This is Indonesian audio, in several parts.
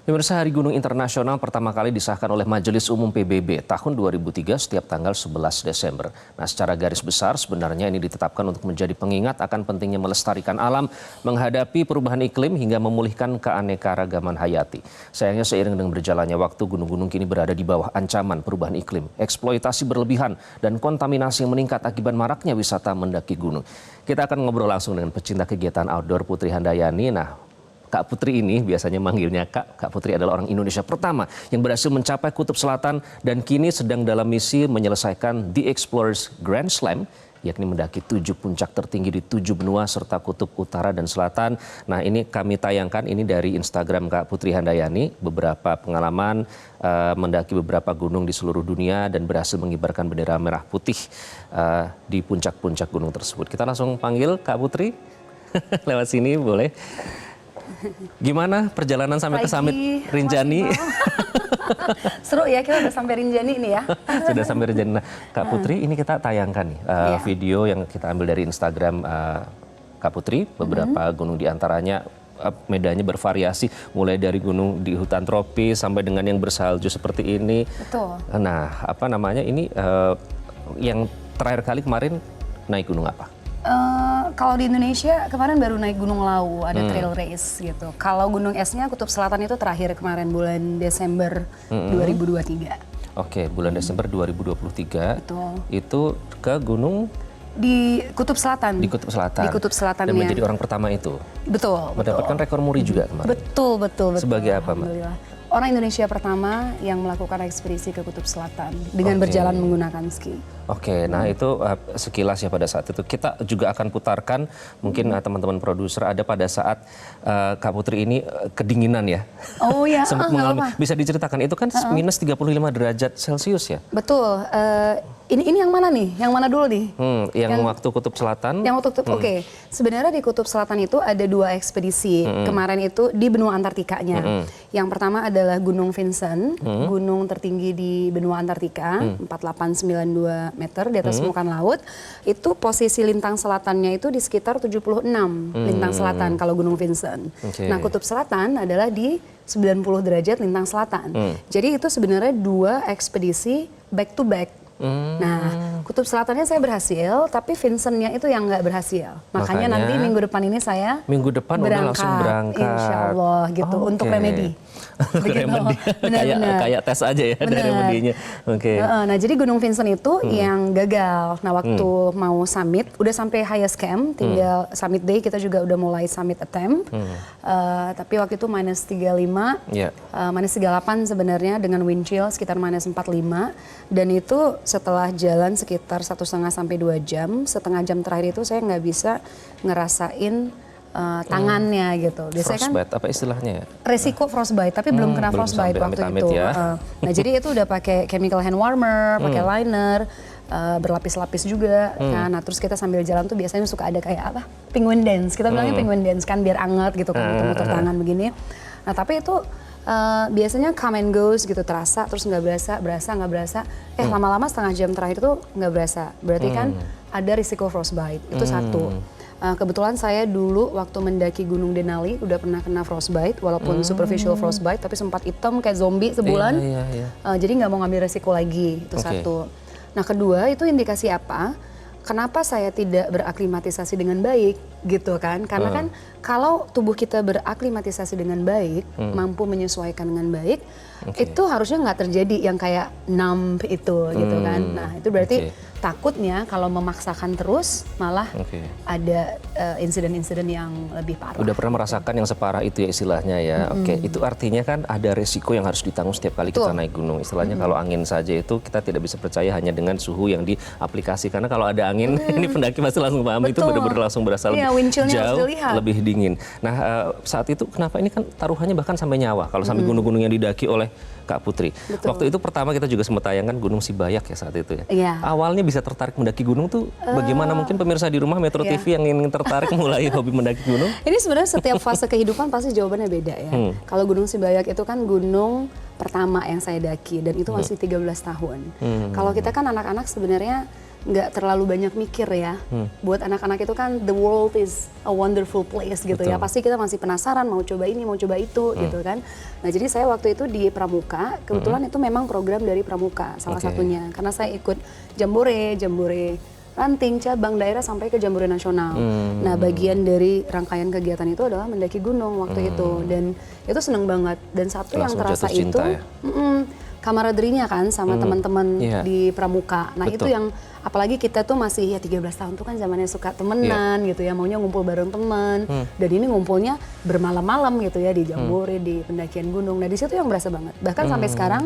Pemirsa, Hari Gunung Internasional pertama kali disahkan oleh Majelis Umum PBB tahun 2003 setiap tanggal 11 Desember. Nah, secara garis besar sebenarnya ini ditetapkan untuk menjadi pengingat akan pentingnya melestarikan alam, menghadapi perubahan iklim hingga memulihkan keanekaragaman hayati. Sayangnya seiring dengan berjalannya waktu, gunung-gunung kini berada di bawah ancaman perubahan iklim, eksploitasi berlebihan, dan kontaminasi yang meningkat akibat maraknya wisata mendaki gunung. Kita akan ngobrol langsung dengan pecinta kegiatan outdoor Putri Handayani. Nah, Kak Putri ini biasanya manggilnya Kak. Kak Putri adalah orang Indonesia pertama yang berhasil mencapai Kutub Selatan dan kini sedang dalam misi menyelesaikan The Explorers Grand Slam, yakni mendaki 7 puncak tertinggi di 7 benua serta Kutub Utara dan Selatan. Nah, ini kami tayangkan ini dari Instagram Kak Putri Handayani, beberapa pengalaman mendaki beberapa gunung di seluruh dunia dan berhasil mengibarkan bendera merah putih di puncak-puncak gunung tersebut. Kita langsung panggil Kak Putri lewat sini, boleh? Gimana perjalanan sampai ke summit Rinjani? Seru ya, kita udah sampai Rinjani ini ya. Sudah sampai Rinjani. Nah, Kak Putri, ini kita tayangkan nih video yang kita ambil dari Instagram Kak Putri. Beberapa gunung diantaranya medannya bervariasi, mulai dari gunung di hutan tropis sampai dengan yang bersalju seperti ini. Betul. Nah, apa namanya ini yang terakhir kali kemarin naik gunung apa? Kalau di Indonesia kemarin baru naik Gunung Lawu, ada trail race gitu. Kalau gunung esnya Kutub Selatan itu terakhir kemarin bulan Desember 2023. Oke, bulan Desember 2023. Betul. Itu ke gunung di Kutub Selatan. Di Kutub Selatan. Di Kutub Selatan. Dan menjadi orang pertama itu. Betul. Mendapatkan rekor muri juga kemarin. Betul. Sebagai apa, Mbak? Orang Indonesia pertama yang melakukan ekspedisi ke Kutub Selatan dengan berjalan menggunakan ski. Oke, nah itu sekilas ya pada saat itu. Kita juga akan putarkan, mungkin teman-teman produser ada pada saat Kak Putri ini kedinginan ya. Oh ya, sempat mengalami. Bisa diceritakan, itu kan minus 35 derajat Celcius ya? Betul. Ini yang mana nih? Yang mana dulu nih? Yang waktu Kutub Selatan? Yang waktu Kutub, oke. Sebenarnya di Kutub Selatan itu ada 2 ekspedisi. Kemarin itu di benua Antartikanya. Yang pertama adalah Gunung Vinson, gunung tertinggi di benua Antartika, 4892 meter di atas permukaan laut. Itu posisi lintang selatannya itu di sekitar 76 lintang selatan kalau Gunung Vinson. Nah, Kutub Selatan adalah di 90 derajat lintang selatan. Jadi itu sebenarnya 2 ekspedisi back to back. Nah, Kutub Selatannya saya berhasil, tapi Vincentnya itu yang nggak berhasil. Makanya nanti minggu depan ini saya udah langsung berangkat. Insya Allah gitu, untuk remedi. Remedi. Kayak tes aja ya dari remedinya. Nah, jadi Gunung Vincent itu yang gagal. Nah, waktu mau summit, udah sampai highest camp, tinggal summit day, kita juga udah mulai summit attempt. Tapi waktu itu minus 35, minus 38 sebenarnya dengan wind chill sekitar minus 45. Dan itu setelah jalan sekitar 1,5 sampai 2 jam, setengah jam terakhir itu saya nggak bisa ngerasain tangannya gitu. Biasanya frostbite, apa istilahnya ya? Resiko frostbite, tapi belum kena frostbite waktu itu. Ya. Nah, jadi itu udah pakai chemical hand warmer, pakai liner, berlapis-lapis juga. Nah, terus kita sambil jalan tuh biasanya suka ada kayak apa? Penguin dance. Kita bilangnya penguin dance kan biar anget gitu kan, muter-muter tangan begini. Nah, tapi itu biasanya come and goes gitu, terasa terus nggak berasa nggak berasa. Lama-lama setengah jam terakhir tuh nggak berasa. Berarti kan ada risiko frostbite. Itu satu. Kebetulan saya dulu waktu mendaki Gunung Denali udah pernah kena frostbite, walaupun superficial frostbite, tapi sempat hitam kayak zombie sebulan. Jadi nggak mau ngambil resiko lagi, itu satu. Nah, kedua itu indikasi apa? Kenapa saya tidak beraklimatisasi dengan baik gitu kan? Karena kan kalau tubuh kita beraklimatisasi dengan baik, mampu menyesuaikan dengan baik, itu harusnya nggak terjadi yang kayak numb itu gitu kan. Nah, itu berarti takutnya kalau memaksakan terus malah ada insiden-insiden yang lebih parah. Udah pernah merasakan yang separah itu ya istilahnya ya. Itu artinya kan ada resiko yang harus ditanggung setiap kali kita naik gunung. Istilahnya kalau angin saja itu kita tidak bisa percaya hanya dengan suhu yang diaplikasi. Karena kalau ada angin, ini pendaki pasti langsung paham itu benar-benar langsung berasa jauh lebih dingin. Nah, saat itu kenapa ini kan taruhannya bahkan sampai nyawa kalau sampai gunung-gunung yang didaki oleh Kak Putri. Waktu itu pertama kita juga sempat tayangkan Gunung Sibayak ya saat itu ya. Awalnya bisa tertarik mendaki gunung tuh bagaimana? Mungkin pemirsa di rumah Metro TV yang ingin tertarik mulai hobi mendaki gunung. Ini sebenarnya setiap fase kehidupan pasti jawabannya beda ya. Kalau Gunung Sibayak itu kan gunung pertama yang saya daki dan itu masih 13 tahun. Kalau kita kan anak-anak sebenarnya nggak terlalu banyak mikir ya. Buat anak-anak itu kan the world is a wonderful place gitu ya. Betul. Pasti kita masih penasaran mau coba ini, mau coba itu gitu kan. Nah jadi saya waktu itu di Pramuka, kebetulan itu memang program dari Pramuka salah Oke. satunya. Karena saya ikut jambore ranting, cabang, daerah sampai ke jambore nasional. Nah bagian dari rangkaian kegiatan itu adalah mendaki gunung waktu itu. Dan itu seneng banget. Dan satu yang Langsung terasa jatuh cinta itu, ya? kamaraderinya kan sama teman-teman Iya. di Pramuka. Nah Betul. itu yang apalagi kita tuh masih ya 13 tahun tuh kan zamannya suka temenan gitu ya, maunya ngumpul bareng teman. Dan ini ngumpulnya bermalam-malam gitu ya di Jambore, di pendakian gunung. Nah di situ yang berasa banget. Bahkan sampai sekarang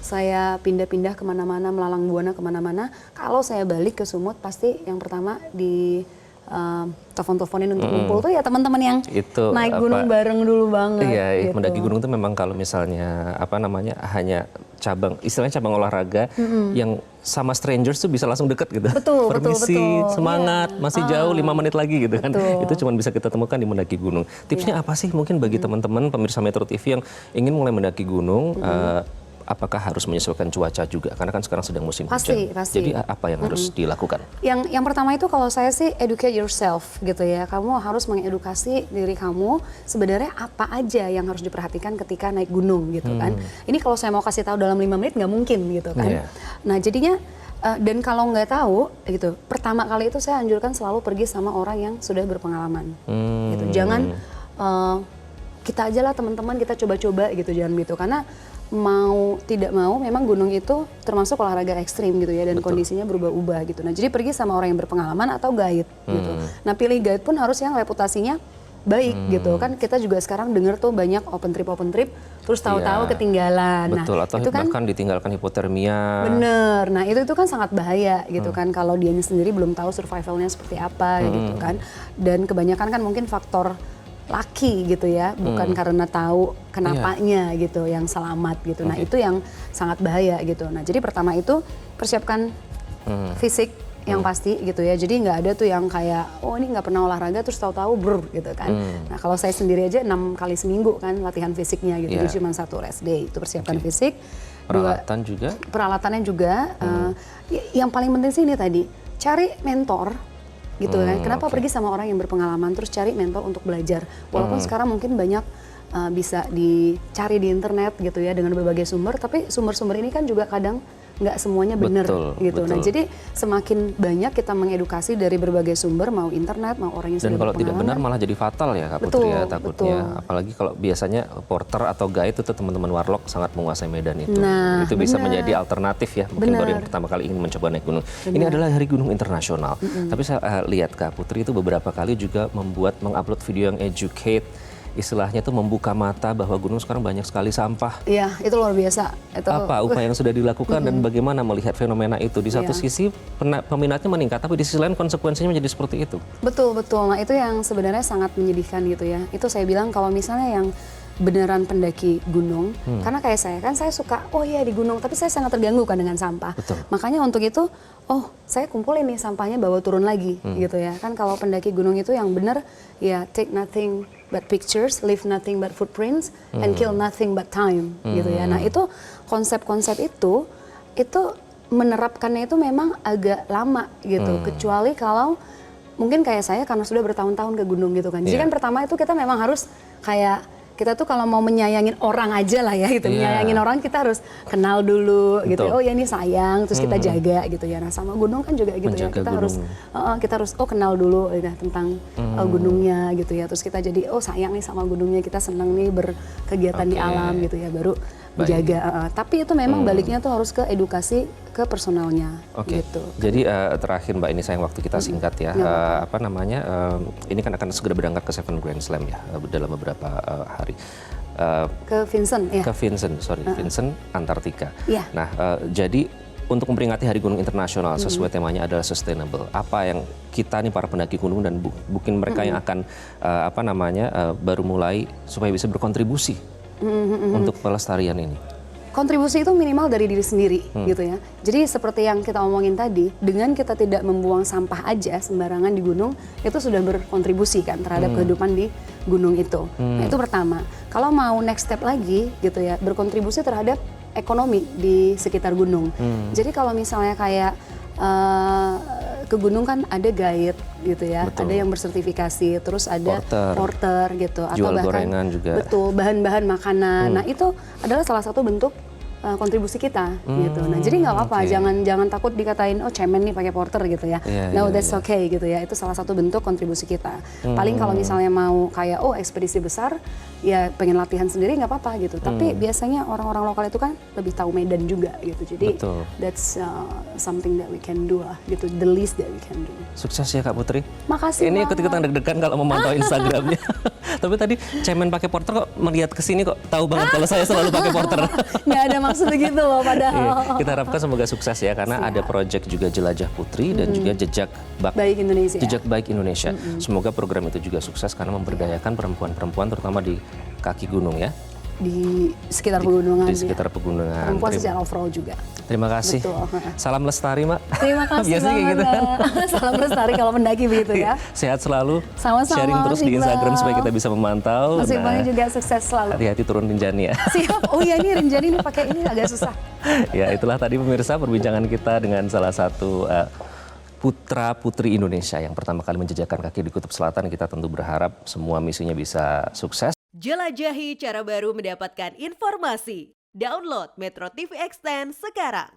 saya pindah-pindah kemana-mana, melalang buana kemana-mana. Kalau saya balik ke Sumut pasti yang pertama di telepon-teleponin untuk ngumpul tuh ya teman-teman yang Itu naik gunung bareng dulu banget. Iya, gitu. mendaki gunung itu memang kalau misalnya apa namanya hanya cabang, istilahnya cabang olahraga yang sama strangers tuh bisa langsung deket gitu. Betul, Permisi, betul. semangat, masih jauh 5 menit lagi gitu kan. Betul. Itu cuma bisa kita temukan di mendaki gunung. Tipsnya apa sih mungkin bagi teman-teman pemirsa Metro TV yang ingin mulai mendaki gunung? Apakah harus menyesuaikan cuaca juga? Karena kan sekarang sedang musim Pasti, hujan. pasti. Jadi apa yang harus dilakukan? Yang pertama itu kalau saya sih educate yourself gitu ya. Kamu harus mengedukasi diri kamu sebenarnya apa aja yang harus diperhatikan ketika naik gunung gitu kan. Ini kalau saya mau kasih tahu dalam 5 menit nggak mungkin gitu kan. Iya. Nah jadinya dan kalau nggak tahu gitu, pertama kali itu saya anjurkan selalu pergi sama orang yang sudah berpengalaman. Gitu. Jangan kita aja lah teman-teman kita coba-coba gitu, jangan gitu karena mau tidak mau memang gunung itu termasuk olahraga ekstrim gitu ya dan kondisinya berubah-ubah gitu. Nah jadi pergi sama orang yang berpengalaman atau guide gitu. Nah pilih guide pun harus yang reputasinya baik gitu kan. Kita juga sekarang dengar tuh banyak open trip terus tahu-tahu Iya. ketinggalan. Betul, Nah atau itu kan bahkan ditinggalkan hipotermia. bener. Nah itu kan sangat bahaya gitu kan kalau dianya sendiri belum tahu survivalnya seperti apa gitu kan. Dan kebanyakan kan mungkin faktor laki gitu ya, bukan karena tahu kenapanya gitu yang selamat gitu. Nah itu yang sangat bahaya gitu. Nah jadi pertama itu persiapkan fisik yang pasti gitu ya. Jadi nggak ada tuh yang kayak oh ini nggak pernah olahraga terus tahu-tahu brr gitu kan. Nah kalau saya sendiri aja 6 kali seminggu kan latihan fisiknya gitu. Jadi cuma 1 rest day itu persiapkan fisik. Peralatan juga. Peralatannya juga. Yang paling penting sih ini tadi cari mentor gitu kan. Kenapa pergi sama orang yang berpengalaman terus cari mentor untuk belajar. Walaupun sekarang mungkin banyak bisa dicari di internet gitu ya dengan berbagai sumber, tapi sumber-sumber ini kan juga kadang nggak semuanya benar gitu. Nah jadi semakin banyak kita mengedukasi dari berbagai sumber, mau internet, mau orang yang Dan sudah kalau tidak benar berpengalaman. malah jadi fatal ya Kak Betul, Putri ya takutnya. betul. Apalagi kalau biasanya porter atau guide itu teman-teman warlock sangat menguasai medan itu. Nah, Itu bisa benar. menjadi alternatif ya mungkin baru yang Benar. pertama kali ingin mencoba naik gunung. Ini adalah Hari Gunung Internasional. Tapi saya lihat Kak Putri itu beberapa kali juga mengupload video yang educate, istilahnya itu membuka mata bahwa gunung sekarang banyak sekali sampah. Iya itu luar biasa. Itu, Apa upaya yang sudah dilakukan dan bagaimana melihat fenomena itu? Di satu Iya. sisi peminatnya meningkat, tapi di sisi lain konsekuensinya menjadi seperti itu. Betul. Nah itu yang sebenarnya sangat menyedihkan gitu ya. Itu saya bilang kalau misalnya yang beneran pendaki gunung, karena kayak saya kan saya suka, oh iya di gunung, tapi saya sangat terganggu kan dengan sampah. Betul. Makanya untuk itu, oh saya kumpulin nih sampahnya bawa turun lagi gitu ya. Kan kalau pendaki gunung itu yang bener ya take nothing but pictures, leave nothing but footprints, and kill nothing but time gitu ya. Nah itu konsep-konsep itu menerapkannya itu memang agak lama gitu. Kecuali kalau mungkin kayak saya karena sudah bertahun-tahun ke gunung gitu kan. Jadi kan pertama itu kita memang harus kayak kita tuh kalau mau menyayangin orang aja lah ya gitu. Menyayangin orang kita harus kenal dulu gitu. Betul. Oh ya ini sayang terus kita jaga gitu ya. Nah sama gunung kan juga gitu Menjaga ya. gunung. Kita harus oh kenal dulu ya, tentang gunungnya gitu ya. Terus kita jadi oh sayang nih sama gunungnya, kita seneng nih berkegiatan di alam gitu ya. Baru menjaga. Tapi itu memang baliknya tuh harus ke edukasi ke personalnya gitu. Jadi terakhir Mbak, ini sayang waktu kita singkat ya. Apa namanya? Ini kan akan segera berangkat ke Seven Grand Slam ya dalam beberapa hari. Ke Vincent ya. Ke Vincent, Vincent Antartika. Iya. Nah, jadi untuk memperingati Hari Gunung Internasional sesuai temanya adalah sustainable. Apa yang kita nih para pendaki gunung dan mungkin mereka yang akan baru mulai supaya bisa berkontribusi untuk pelestarian ini. Kontribusi itu minimal dari diri sendiri gitu ya. Jadi seperti yang kita omongin tadi, dengan kita tidak membuang sampah aja sembarangan di gunung, itu sudah berkontribusi kan terhadap kehidupan di gunung itu. Nah itu pertama. Kalau mau next step lagi gitu ya, berkontribusi terhadap ekonomi di sekitar gunung. Jadi kalau misalnya kayak eh, ke gunung kan ada guide gitu ya, Betul. ada yang bersertifikasi, terus ada Porter. porter gitu, atau Jual bahkan gorengan juga. betul bahan-bahan makanan. Nah itu adalah salah satu bentuk kontribusi kita gitu. Nah jadi nggak apa-apa, oke. jangan takut dikatain oh cemen nih pakai porter gitu ya. Iya, No, iya, that's iya. okay gitu ya. Itu salah satu bentuk kontribusi kita. Paling kalau misalnya mau kayak oh ekspedisi besar, ya pengen latihan sendiri nggak apa-apa gitu. Tapi biasanya orang-orang lokal itu kan lebih tahu medan juga gitu. Jadi Betul. that's something that we can do lah gitu. The least that we can do. Sukses ya Kak Putri. Makasih Ini banget. ikut-ikutan deg-degan kalau memantau Instagramnya. Tapi tadi cemen pakai porter kok melihat ke sini kok tahu banget kalau saya selalu pakai porter. Nggak ada maksud begitu loh padahal. Iya, kita harapkan semoga sukses ya karena ada proyek juga Jelajah Putri dan juga Baik Indonesia. Jejak Baik Indonesia. Semoga program itu juga sukses karena memberdayakan perempuan-perempuan terutama di kaki gunung ya, Di sekitar pegunungan. di sekitar pegunungan. Perempuan secara overall juga. Terima kasih. Betul. Salam lestari, Mak. Terima kasih Biasanya kayak banget. gitu kan. Salam lestari kalau mendaki begitu ya. Sehat selalu. Sama-sama, Sharing terus di Iqbal. Instagram supaya kita bisa memantau. Mas Iqbalnya juga sukses selalu. Hati-hati turun Rinjani ya. Siap. Oh iya ini Rinjani ini pakai ini agak susah. Ya itulah tadi pemirsa perbincangan kita dengan salah satu putra putri Indonesia yang pertama kali menjejakkan kaki di Kutub Selatan. Kita tentu berharap semua misinya bisa sukses. Jelajahi cara baru mendapatkan informasi. Download Metro TV Extend sekarang.